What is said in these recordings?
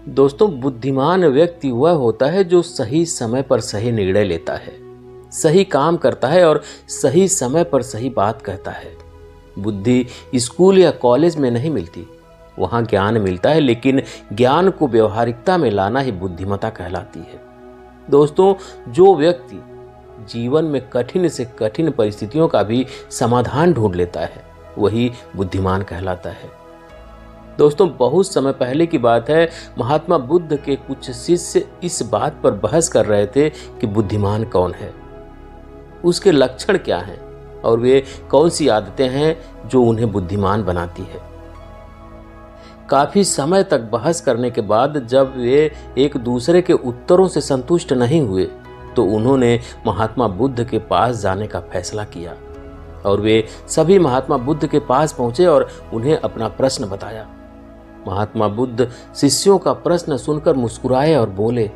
दोस्तों, बुद्धिमान व्यक्ति वह होता है जो सही समय पर सही निर्णय लेता है, सही काम करता है और सही समय पर सही बात कहता है। बुद्धि स्कूल या कॉलेज में नहीं मिलती, वहाँ ज्ञान मिलता है, लेकिन ज्ञान को व्यवहारिकता में लाना ही बुद्धिमत्ता कहलाती है। दोस्तों, जो व्यक्ति जीवन में कठिन से कठिन परिस्थितियों का भी समाधान ढूंढ लेता है, वही बुद्धिमान कहलाता है। दोस्तों, बहुत समय पहले की बात है, महात्मा बुद्ध के कुछ शिष्य इस बात पर बहस कर रहे थे कि बुद्धिमान कौन है, उसके लक्षण क्या हैं और वे कौन सी आदतें हैं जो उन्हें बुद्धिमान बनाती है। काफी समय तक बहस करने के बाद जब वे एक दूसरे के उत्तरों से संतुष्ट नहीं हुए तो उन्होंने महात्मा बुद्ध के पास जाने का फैसला किया और वे सभी महात्मा बुद्ध के पास पहुंचे और उन्हें अपना प्रश्न बताया। महात्मा बुद्ध शिष्यों का प्रश्न सुनकर मुस्कुराए और बोले,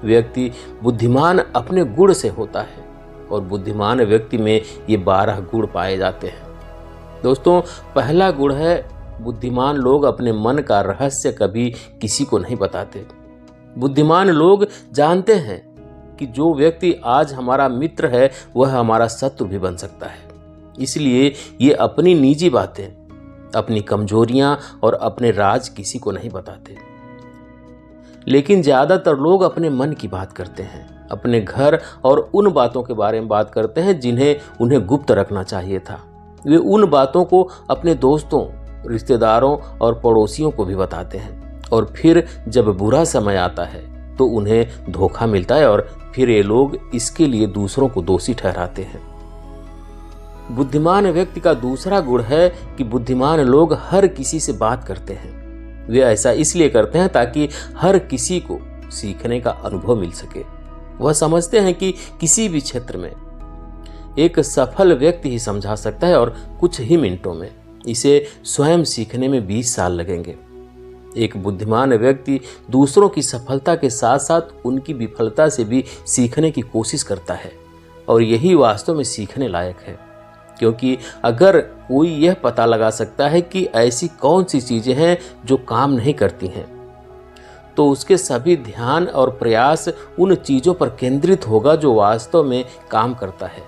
व्यक्ति बुद्धिमान अपने गुण से होता है और बुद्धिमान व्यक्ति में ये 12 गुण पाए जाते हैं। दोस्तों, पहला गुण है, बुद्धिमान लोग अपने मन का रहस्य कभी किसी को नहीं बताते। बुद्धिमान लोग जानते हैं कि जो व्यक्ति आज हमारा मित्र है वह हमारा शत्रु भी बन सकता है, इसलिए ये अपनी निजी बातें, अपनी कमजोरियां और अपने राज किसी को नहीं बताते। लेकिन ज्यादातर लोग अपने मन की बात करते हैं, अपने घर और उन बातों के बारे में बात करते हैं जिन्हें उन्हें गुप्त रखना चाहिए था। वे उन बातों को अपने दोस्तों, रिश्तेदारों और पड़ोसियों को भी बताते हैं और फिर जब बुरा समय आता है तो उन्हें धोखा मिलता है और फिर ये लोग इसके लिए दूसरों को दोषी ठहराते हैं। बुद्धिमान व्यक्ति का दूसरा गुण है कि बुद्धिमान लोग हर किसी से बात करते हैं। वे ऐसा इसलिए करते हैं ताकि हर किसी को सीखने का अनुभव मिल सके। वह समझते हैं कि किसी भी क्षेत्र में एक सफल व्यक्ति ही समझा सकता है और कुछ ही मिनटों में इसे स्वयं सीखने में 20 साल लगेंगे। एक बुद्धिमान व्यक्ति दूसरों की सफलता के साथ साथ उनकी विफलता से भी सीखने की कोशिश करता है और यही वास्तव में सीखने लायक है, क्योंकि अगर कोई यह पता लगा सकता है कि ऐसी कौन सी चीजें हैं जो काम नहीं करती हैं, तो उसके सभी ध्यान और प्रयास उन चीजों पर केंद्रित होगा जो वास्तव में काम करता है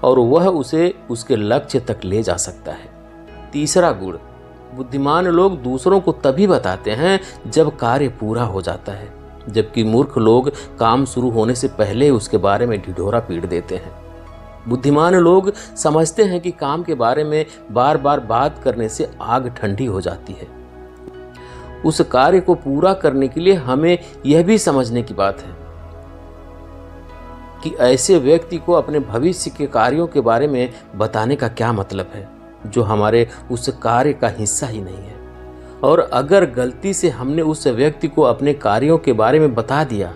और वह उसे उसके लक्ष्य तक ले जा सकता है। तीसरा गुण, बुद्धिमान लोग दूसरों को तभी बताते हैं जब कार्य पूरा हो जाता है, जबकि मूर्ख लोग काम शुरू होने से पहले उसके बारे में ढिढोरा पीट देते हैं। बुद्धिमान लोग समझते हैं कि काम के बारे में बार बार बात करने से आग ठंडी हो जाती है। उस कार्य को पूरा करने के लिए हमें यह भी समझने की बात है कि ऐसे व्यक्ति को अपने भविष्य के कार्यों के बारे में बताने का क्या मतलब है, जो हमारे उस कार्य का हिस्सा ही नहीं है। और अगर गलती से हमने उस व्यक्ति को अपने कार्यों के बारे में बता दिया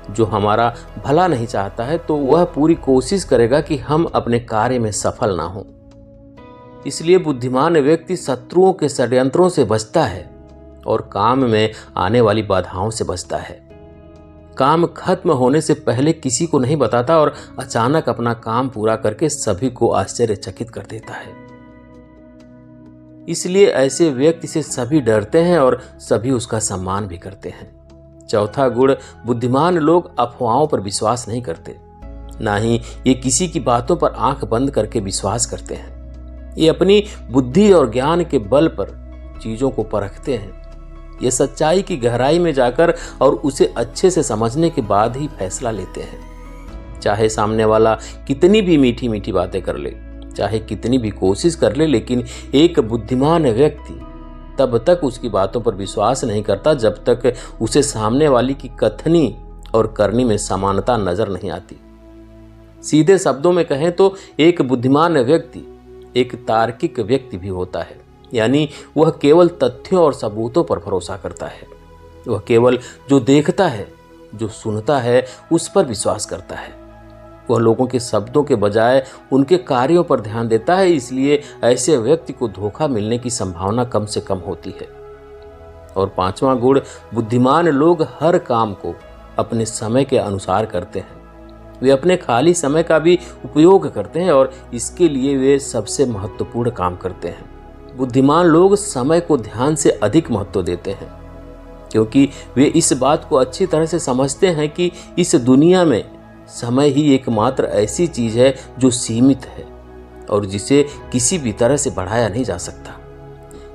जो हमारा भला नहीं चाहता है, तो वह पूरी कोशिश करेगा कि हम अपने कार्य में सफल ना हों। इसलिए बुद्धिमान व्यक्ति शत्रुओं के षड्यंत्रों से बचता है और काम में आने वाली बाधाओं से बचता है। काम खत्म होने से पहले किसी को नहीं बताता और अचानक अपना काम पूरा करके सभी को आश्चर्यचकित कर देता है। इसलिए ऐसे व्यक्ति से सभी डरते हैं और सभी उसका सम्मान भी करते हैं। चौथा गुण, बुद्धिमान लोग अफवाहों पर विश्वास नहीं करते, ना ही ये किसी की बातों पर आंख बंद करके विश्वास करते हैं। ये अपनी बुद्धि और ज्ञान के बल पर चीजों को परखते हैं। ये सच्चाई की गहराई में जाकर और उसे अच्छे से समझने के बाद ही फैसला लेते हैं। चाहे सामने वाला कितनी भी मीठी मीठी बातें कर ले, चाहे कितनी भी कोशिश कर ले, लेकिन एक बुद्धिमान व्यक्ति तब तक उसकी बातों पर विश्वास नहीं करता जब तक उसे सामने वाली की कथनी और करनी में समानता नजर नहीं आती। सीधे शब्दों में कहें तो एक बुद्धिमान व्यक्ति एक तार्किक व्यक्ति भी होता है, यानी वह केवल तथ्यों और सबूतों पर भरोसा करता है। वह केवल जो देखता है, जो सुनता है, उस पर विश्वास करता है। वह लोगों के शब्दों के बजाय उनके कार्यों पर ध्यान देता है, इसलिए ऐसे व्यक्ति को धोखा मिलने की संभावना कम से कम होती है। और पांचवां गुण, बुद्धिमान लोग हर काम को अपने समय के अनुसार करते हैं। वे अपने खाली समय का भी उपयोग करते हैं और इसके लिए वे सबसे महत्वपूर्ण काम करते हैं। बुद्धिमान लोग समय को ध्यान से अधिक महत्व देते हैं, क्योंकि वे इस बात को अच्छी तरह से समझते हैं कि इस दुनिया में समय ही एकमात्र ऐसी चीज है जो सीमित है और जिसे किसी भी तरह से बढ़ाया नहीं जा सकता।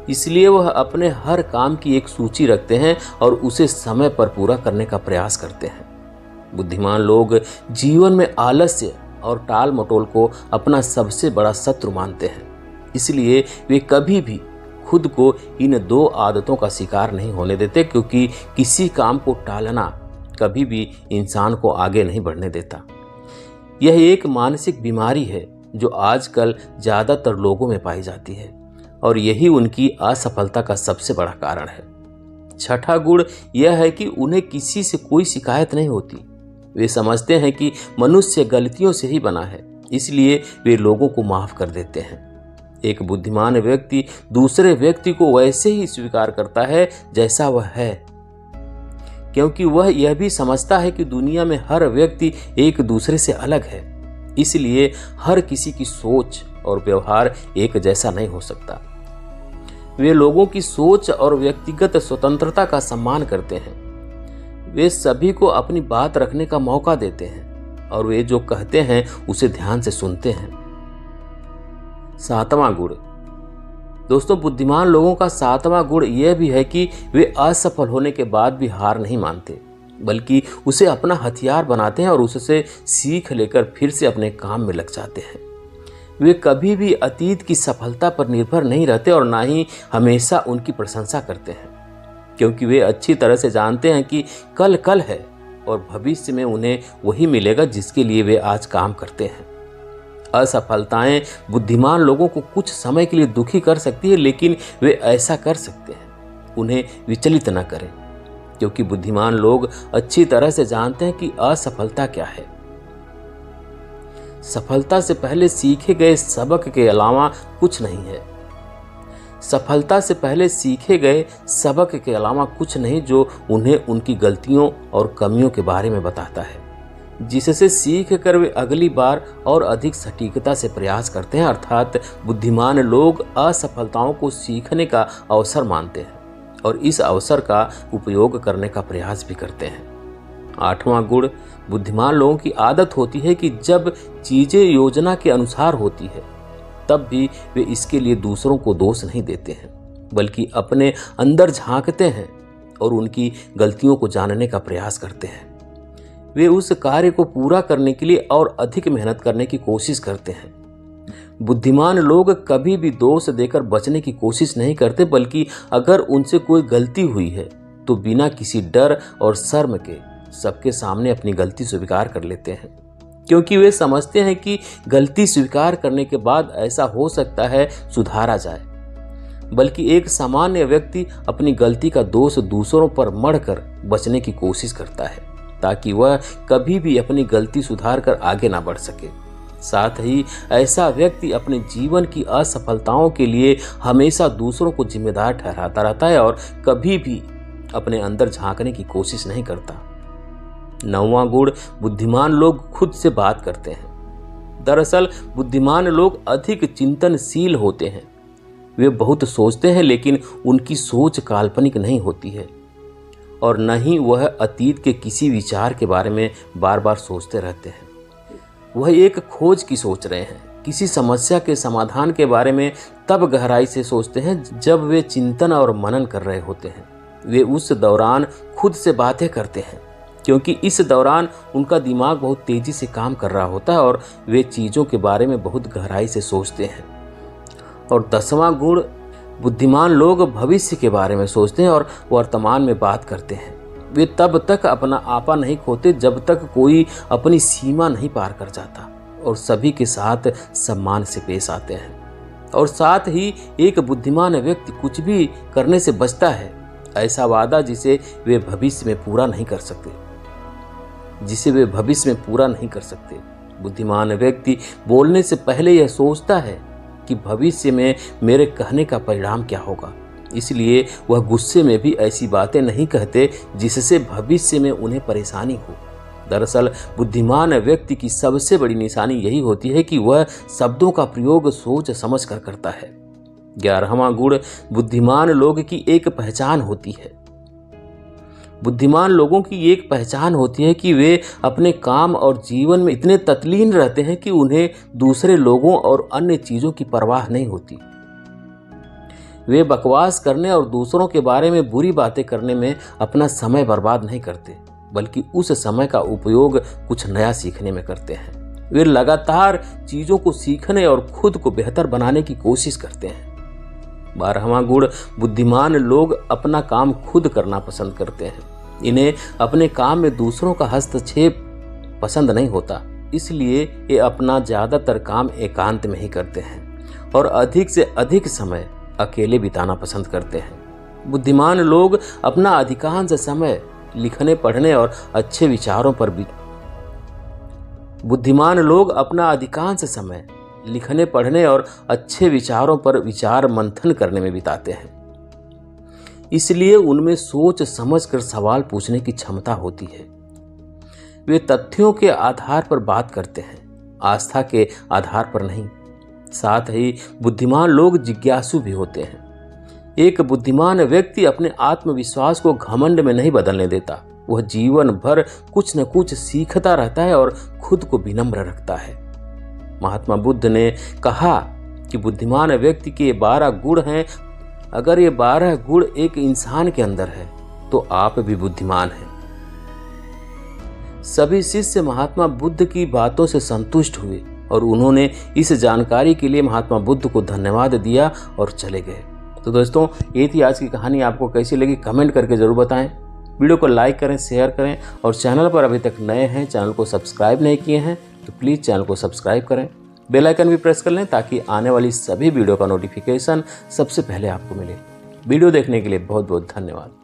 इसलिए वह अपने हर काम की एक सूची रखते हैं और उसे समय पर पूरा करने का प्रयास करते हैं। बुद्धिमान लोग जीवन में आलस्य और टाल मटोल को अपना सबसे बड़ा शत्रु मानते हैं। इसलिए वे कभी भी खुद को इन दो आदतों का शिकार नहीं होने देते, क्योंकि किसी काम को टालना कभी भी इंसान को आगे नहीं बढ़ने देता। यह एक मानसिक बीमारी है जो आजकल ज्यादातर लोगों में पाई जाती है और यही उनकी असफलता का सबसे बड़ा कारण है। छठा गुण यह है कि उन्हें किसी से कोई शिकायत नहीं होती। वे समझते हैं कि मनुष्य गलतियों से ही बना है, इसलिए वे लोगों को माफ कर देते हैं। एक बुद्धिमान व्यक्ति दूसरे व्यक्ति को वैसे ही स्वीकार करता है जैसा वह है, क्योंकि वह यह भी समझता है कि दुनिया में हर व्यक्ति एक दूसरे से अलग है। इसलिए हर किसी की सोच और व्यवहार एक जैसा नहीं हो सकता। वे लोगों की सोच और व्यक्तिगत स्वतंत्रता का सम्मान करते हैं। वे सभी को अपनी बात रखने का मौका देते हैं और वे जो कहते हैं उसे ध्यान से सुनते हैं। सातवां गुण, दोस्तों, बुद्धिमान लोगों का सातवां गुण यह भी है कि वे असफल होने के बाद भी हार नहीं मानते, बल्कि उसे अपना हथियार बनाते हैं और उससे सीख लेकर फिर से अपने काम में लग जाते हैं। वे कभी भी अतीत की सफलता पर निर्भर नहीं रहते और ना ही हमेशा उनकी प्रशंसा करते हैं, क्योंकि वे अच्छी तरह से जानते हैं कि कल कल है और भविष्य में उन्हें वही मिलेगा जिसके लिए वे आज काम करते हैं। असफलताएं बुद्धिमान लोगों को कुछ समय के लिए दुखी कर सकती है, लेकिन वे ऐसा कर सकते हैं, उन्हें विचलित न करें, क्योंकि बुद्धिमान लोग अच्छी तरह से जानते हैं कि असफलता क्या है। सफलता से पहले सीखे गए सबक के अलावा कुछ नहीं है। सफलता से पहले सीखे गए सबक के अलावा कुछ नहीं जो उन्हें उनकी गलतियों और कमियों के बारे में बताता है, जिससे सीख कर वे अगली बार और अधिक सटीकता से प्रयास करते हैं। अर्थात बुद्धिमान लोग असफलताओं को सीखने का अवसर मानते हैं और इस अवसर का उपयोग करने का प्रयास भी करते हैं। आठवां गुण, बुद्धिमान लोगों की आदत होती है कि जब चीजें योजना के अनुसार होती है तब भी वे इसके लिए दूसरों को दोष नहीं देते हैं, बल्कि अपने अंदर झांकते हैं और उनकी गलतियों को जानने का प्रयास करते हैं। वे उस कार्य को पूरा करने के लिए और अधिक मेहनत करने की कोशिश करते हैं। बुद्धिमान लोग कभी भी दोष देकर बचने की कोशिश नहीं करते, बल्कि अगर उनसे कोई गलती हुई है तो बिना किसी डर और शर्म के सबके सामने अपनी गलती स्वीकार कर लेते हैं, क्योंकि वे समझते हैं कि गलती स्वीकार करने के बाद ऐसा हो सकता है सुधारा जाए। बल्कि एक सामान्य व्यक्ति अपनी गलती का दोष दूसरों पर मढ़कर बचने की कोशिश करता है, ताकि वह कभी भी अपनी गलती सुधार कर आगे ना बढ़ सके। साथ ही ऐसा व्यक्ति अपने जीवन की असफलताओं के लिए हमेशा दूसरों को जिम्मेदार ठहराता रहता है और कभी भी अपने अंदर झांकने की कोशिश नहीं करता। नौवां गुण, बुद्धिमान लोग खुद से बात करते हैं। दरअसल बुद्धिमान लोग अधिक चिंतनशील होते हैं। वे बहुत सोचते हैं, लेकिन उनकी सोच काल्पनिक नहीं होती है और न ही वह अतीत के किसी विचार के बारे में बार बार सोचते रहते हैं। वह एक खोज की सोच रहे हैं। किसी समस्या के समाधान के बारे में तब गहराई से सोचते हैं जब वे चिंतन और मनन कर रहे होते हैं। वे उस दौरान खुद से बातें करते हैं, क्योंकि इस दौरान उनका दिमाग बहुत तेजी से काम कर रहा होता है और वे चीज़ों के बारे में बहुत गहराई से सोचते हैं। और 10वां गुण, बुद्धिमान लोग भविष्य के बारे में सोचते हैं और वर्तमान में बात करते हैं। वे तब तक अपना आपा नहीं खोते जब तक कोई अपनी सीमा नहीं पार कर जाता और सभी के साथ सम्मान से पेश आते हैं। और साथ ही एक बुद्धिमान व्यक्ति कुछ भी करने से बचता है, ऐसा वादा जिसे वे भविष्य में पूरा नहीं कर सकते। बुद्धिमान व्यक्ति बोलने से पहले यह सोचता है कि भविष्य में मेरे कहने का परिणाम क्या होगा, इसलिए वह गुस्से में भी ऐसी बातें नहीं कहते जिससे भविष्य में उन्हें परेशानी हो। दरअसल बुद्धिमान व्यक्ति की सबसे बड़ी निशानी यही होती है कि वह शब्दों का प्रयोग सोच समझ कर करता है। 11वां गुण, बुद्धिमान लोग की एक पहचान होती है। बुद्धिमान लोगों की एक पहचान होती है कि वे अपने काम और जीवन में इतने तल्लीन रहते हैं कि उन्हें दूसरे लोगों और अन्य चीज़ों की परवाह नहीं होती। वे बकवास करने और दूसरों के बारे में बुरी बातें करने में अपना समय बर्बाद नहीं करते, बल्कि उस समय का उपयोग कुछ नया सीखने में करते हैं। वे लगातार चीज़ों को सीखने और खुद को बेहतर बनाने की कोशिश करते हैं। 12वां गुण, बुद्धिमान लोग अपना काम खुद करना पसंद करते हैं। इन्हें अपने काम में दूसरों का हस्तक्षेप पसंद नहीं होता, इसलिए ये अपना ज़्यादातर काम एकांत में ही करते हैं और अधिक से अधिक समय अकेले बिताना पसंद करते हैं। बुद्धिमान लोग अपना अधिकांश समय लिखने पढ़ने और अच्छे विचारों पर विचार मंथन करने में बिताते हैं। इसलिए उनमें सोच समझकर सवाल पूछने की क्षमता होती है। वे तथ्यों के आधार पर बात करते हैं, आस्था के आधार पर नहीं। साथ ही बुद्धिमान लोग जिज्ञासु भी होते हैं। एक बुद्धिमान व्यक्ति अपने आत्मविश्वास को घमंड में नहीं बदलने देता। वह जीवन भर कुछ न कुछ सीखता रहता है और खुद को विनम्र रखता है। महात्मा बुद्ध ने कहा कि बुद्धिमान व्यक्ति के 12 गुण हैं। अगर ये 12 गुण एक इंसान के अंदर है तो आप भी बुद्धिमान हैं। सभी शिष्य महात्मा बुद्ध की बातों से संतुष्ट हुए और उन्होंने इस जानकारी के लिए महात्मा बुद्ध को धन्यवाद दिया और चले गए। तो दोस्तों, ये थी आज की कहानी। आपको कैसी लगी कमेंट करके ज़रूर बताएं। वीडियो को लाइक करें, शेयर करें और चैनल पर अभी तक नए हैं, चैनल को सब्सक्राइब नहीं किए हैं तो प्लीज़ चैनल को सब्सक्राइब करें। बेल आइकन भी प्रेस कर लें ताकि आने वाली सभी वीडियो का नोटिफिकेशन सबसे पहले आपको मिले। वीडियो देखने के लिए बहुत बहुत धन्यवाद।